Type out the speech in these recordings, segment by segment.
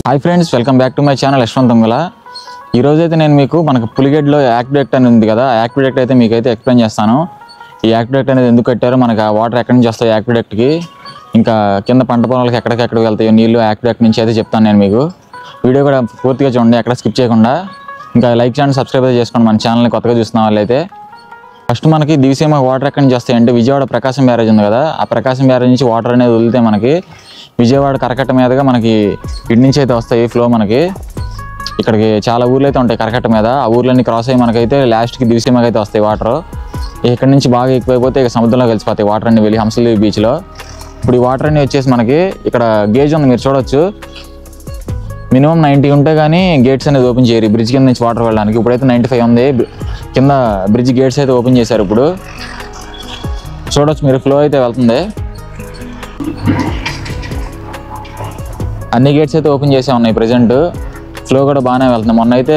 Hi friends, welcome back to my channel యశ్వంతంగల. ఈరోజు అయితే నేను మీకు మనకు పులిగేడ్లో యాక్విడక్ట్ అని ఉంది కదా, యాక్విడక్ట్ అయితే మీకైతే ఎక్స్ప్లెయిన్ చేస్తాను. ఈ యాక్విడక్ట్ అనేది ఎందుకు కట్టారో, మనకు ఆ వాటర్ ఎక్కడి నుంచి వస్తాయి యాక్విడక్ట్కి, ఇంకా కింద పంట పొలాలకు ఎక్కడికి వెళ్తాయో నీళ్ళు యాక్విడక్ట్ నుంచి అయితే చెప్తాను నేను మీకు. వీడియో కూడా పూర్తిగా చూడండి, ఎక్కడ స్కిప్ చేయకుండా. ఇంకా లైక్ చేయండి, సబ్స్క్రైబ్ అయితే చేసుకోండి మన ఛానల్ని కొత్తగా చూస్తున్న వాళ్ళైతే. ఫస్ట్ మనకి దివిసీమ వాటర్ ఎక్కడి నుంచి వస్తాయి అంటే, విజయవాడ ప్రకాశం బ్యారేజ్ ఉంది కదా, ఆ ప్రకాశం బ్యారేజ్ నుంచి వాటర్ అనేది వదిలితే మనకి విజయవాడ కరకట్ట మీదుగా మనకి ఇటు నుంచి అయితే వస్తాయి ఫ్లో. మనకి ఇక్కడికి చాలా ఊర్లు అయితే ఉంటాయి కరకట్ట మీద, ఆ ఊర్లన్నీ క్రాస్ అయ్యి మనకైతే లాస్ట్కి దివిసీమకి అయితే వస్తాయి వాటర్. ఇక్కడ నుంచి బాగా ఎక్కువైపోతే ఇక సముద్రంలో కలిసిపోతాయి వాటర్ అన్ని వెళ్ళి హంసలదేవి బీచ్లో. ఇప్పుడు ఈ వాటర్ అన్ని వచ్చేసి మనకి ఇక్కడ గేజ్ ఉంది, మీరు చూడొచ్చు. మినిమం 90 ఉంటే కానీ గేట్స్ అనేది ఓపెన్ చేయరు బ్రిడ్జ్ కింద నుంచి వాటర్ వెళ్ళడానికి. ఇప్పుడైతే 95 ఉంది, కింద బ్రిడ్జ్ గేట్స్ అయితే ఓపెన్ చేశారు. ఇప్పుడు చూడొచ్చు మీరు, ఫ్లో అయితే వెళ్తుంది. అన్ని గేట్స్ అయితే ఓపెన్ చేసే ఉన్నాయి ప్రజెంట్, ఫ్లో కూడా బాగానే వెళ్తుంది. మొన్న అయితే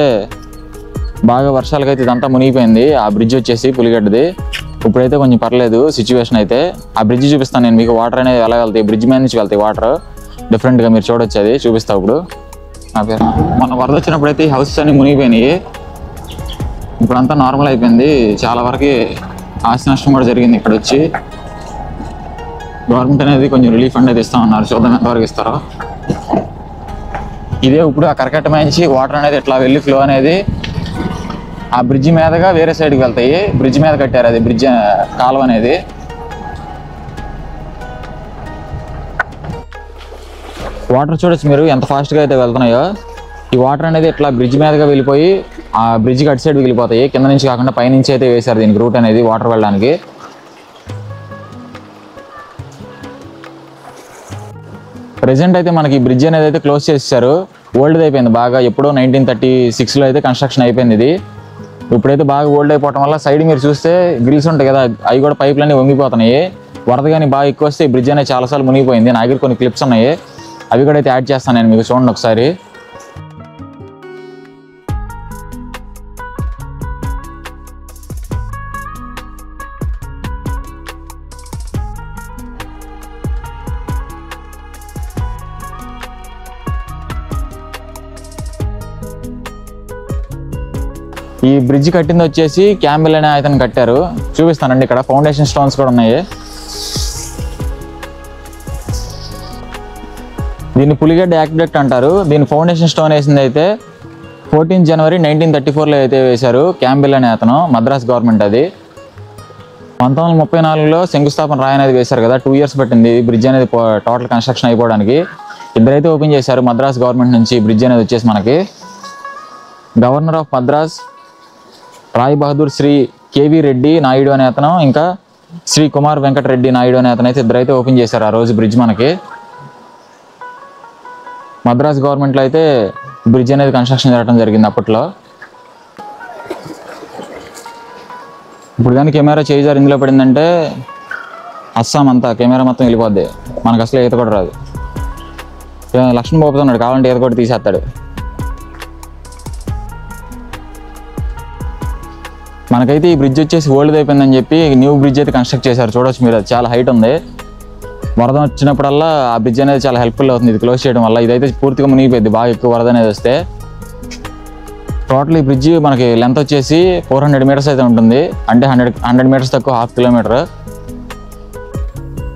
బాగా వర్షాలకైతే ఇదంతా మునిగిపోయింది ఆ బ్రిడ్జ్ వచ్చేసి పులిగడ్డది. ఇప్పుడైతే కొంచెం పర్లేదు సిచ్యువేషన్ అయితే. ఆ బ్రిడ్జ్ చూపిస్తాను నేను మీకు, వాటర్ అనేది ఎలా వెళ్తాయి, బ్రిడ్జ్ మీద నుంచి వెళ్తాయి వాటర్ డిఫరెంట్గా, మీరు చూడొచ్చు. అది చూపిస్తా ఇప్పుడు. నా పేరు మొన్న వరద వచ్చినప్పుడు అయితే ఈ హౌసెస్ అన్ని మునిగిపోయినాయి, ఇప్పుడంతా నార్మల్ అయిపోయింది. చాలా వరకు ఆస్తి నష్టం కూడా జరిగింది ఇక్కడ వచ్చి. గవర్నమెంట్ అనేది కొంచెం రిలీఫ్ అనేది ఇస్తామన్నారు, చూద్దాం ఎంతవరకు ఇస్తారో. ఇదే ఇప్పుడు ఆ కరకట్ట నుంచి వాటర్ అనేది ఇట్లా వెళ్ళి ఫ్లో అనేది ఆ బ్రిడ్జ్ మీదగా వేరే సైడ్కి వెళ్తాయి. బ్రిడ్జ్ మీద కట్టారు, అది బ్రిడ్జ్ కాలువ అనేది. వాటర్ చూడొచ్చు మీరు ఎంత ఫాస్ట్గా అయితే వెళ్తున్నాయో. ఈ వాటర్ అనేది ఇట్లా బ్రిడ్జ్ మీదగా వెళ్ళిపోయి ఆ బ్రిడ్జ్కి అటు సైడ్కి వెళ్ళిపోతాయి, కింద నుంచి కాకుండా పైనుంచి అయితే వేశారు దీనికి రూట్ అనేది వాటర్ వెళ్ళడానికి. ప్రెజెంట్ అయితే మనకి ఈ బ్రిడ్జ్ అనేది అయితే క్లోజ్ చేసేసారు, ఓల్డ్ అయిపోయింది బాగా. ఎప్పుడో 1936లో అయితే కన్స్ట్రక్షన్ అయిపోయింది ఇది. ఇప్పుడైతే బాగా ఓల్డ్ అయిపోవడం వల్ల సైడ్ మీరు చూస్తే గ్రిల్స్ ఉంటాయి కదా, అవి కూడా పైపులన్నీ వంగిపోతున్నాయి. వరద కానీ బాగా ఎక్కువ వస్తే ఈ బ్రిడ్జ్ అనేది చాలాసార్లు మునిగిపోయింది. నా దగ్గర కొన్ని క్లిప్స్ ఉన్నాయి, అవి కూడా అయితే యాడ్ చేస్తాను నేను మీకు, చూడండి ఒకసారి. ఈ బ్రిడ్జ్ కట్టింది వచ్చేసి క్యాంబెల్ అనే అతను కట్టారు, చూపిస్తానండి. ఇక్కడ ఫౌండేషన్ స్టోన్స్ కూడా ఉన్నాయి. దీన్ని పులిగడ్డ యాక్విడక్ట్ అంటారు. దీని ఫౌండేషన్ స్టోన్ వేసింది అయితే 14 జనవరి 1934లో అయితే వేశారు క్యాంబెల్ అనే అతను, మద్రాస్ గవర్నమెంట్. అది 1934లో శంకుస్థాపన రాయి అనేది వేశారు కదా, 2 years పట్టింది బ్రిడ్జ్ అనేది టోటల్ కన్స్ట్రక్షన్ అయిపోవడానికి. ఇద్దరైతే ఓపెన్ చేశారు మద్రాస్ గవర్నమెంట్ నుంచి బ్రిడ్జ్ అనేది వచ్చేసి మనకి. గవర్నర్ ఆఫ్ మద్రాస్ రాయ్ బహదూర్ శ్రీ కేవీ రెడ్డి నాయుడు అనే అతను, ఇంకా శ్రీ కుమార్ వెంకట రెడ్డి నాయుడు అనే అతను అయితే ఇద్దరైతే ఓపెన్ చేశారు ఆ రోజు బ్రిడ్జ్ మనకి. మద్రాస్ గవర్నమెంట్లో అయితే బ్రిడ్జ్ అనేది కన్స్ట్రక్షన్ జరగడం జరిగింది అప్పట్లో. ఇప్పుడు కానీ కెమెరా చేజారు ఇందులో పడిందంటే అస్సాం అంతా కెమెరా మొత్తం వెళ్ళిపోద్ది, మనకు అసలు ఈత కూడా రాదు. లక్ష్మణ్ పోతున్నాడు, కావాలంటే ఈత కూడా తీసేస్తాడు. మనకైతే ఈ బ్రిడ్జ్ వచ్చేసి ఓల్డ్ అయిపోయిందని చెప్పి న్యూ బ్రిడ్జ్ అయితే కన్స్ట్రక్ట్ చేశారు, చూడొచ్చు మీరు. అది చాలా హైట్ ఉంది. వరద వచ్చినప్పుడల్లా ఆ బ్రిడ్జ్ అనేది చాలా హెల్ప్ఫుల్ అవుతుంది ఇది క్లోజ్ చేయడం వల్ల. ఇదైతే పూర్తిగా మునిగిపోయింది బాగా ఎక్కువ వరద అనేది వస్తే. టోటల్ ఈ బ్రిడ్జ్ మనకి లెంత్ వచ్చేసి 400 meters అయితే ఉంటుంది, అంటే 100 meters తక్కువ, 1/2 kilometer.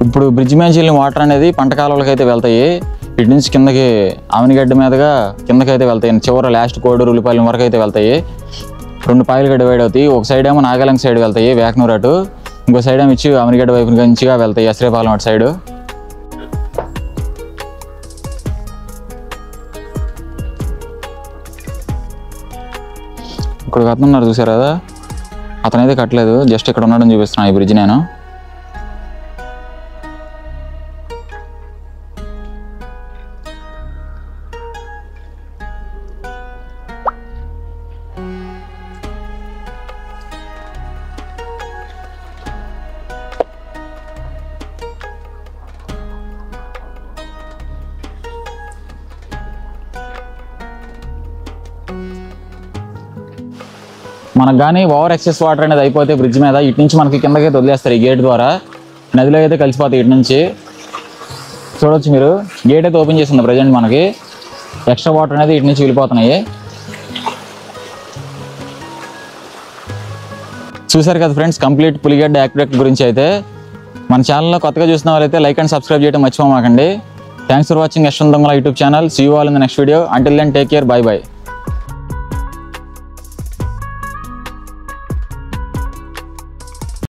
ఇప్పుడు బ్రిడ్జ్ మీద వెళ్ళిన వాటర్ అనేది పంట కాలువలకు అయితే వెళ్తాయి. ఇటు నుంచి కిందకి ఆవనిగడ్డ మీదుగా కిందకి అయితే వెళ్తాయి, చివర లాస్ట్ కోడూరు ఉల్లిపాయల వరకు అయితే వెళ్తాయి. 2 పాయలుగా డివైడ్ అవుతాయి. ఒక సైడ్ ఏమో నాగాలంగ్ సైడ్ వెళ్తాయి వేకనూరు అటు, ఇంకో సైడ్ ఏమో ఇచ్చి అమరిగడ్డ వైపు నుంచిగా వెళ్తాయి ఎస్రేపాలెం అటు సైడు. ఇక్కడ అతను ఉన్నారు చూసారు కదా, అతనైతే కట్టలేదు, జస్ట్ ఇక్కడ ఉండడం చూపిస్తున్నాను ఈ బ్రిడ్జ్ నేను. మనకు కానీ ఓవర్ ఎక్సెస్ వాటర్ అనేది అయిపోతే బ్రిడ్జ్ మీద ఇటు నుంచి మనకి కిందకైతే వదిలేస్తారు ఈ గేట్ ద్వారా, నదిలో అయితే కలిసిపోతాయి ఇటు నుంచి. చూడొచ్చు మీరు, గేట్ అయితే ఓపెన్ చేసింది ప్రజెంట్ మనకి. ఎక్స్ట్రా వాటర్ అనేది వీటి నుంచి వెళ్ళిపోతున్నాయి. చూసారు కదా ఫ్రెండ్స్ కంప్లీట్ పులిగడ్డ యాక్విడక్ట్ గురించి అయితే. మన ఛానల్లో కొత్తగా చూసిన వాళ్ళైతే లైక్ అండ్ సబ్స్క్రైబ్ చేయడం మర్చిపోమాకండి. Thanks for watching Yashwant Dongala YouTube channel. See you all in the next video. Until then take care. Bye by.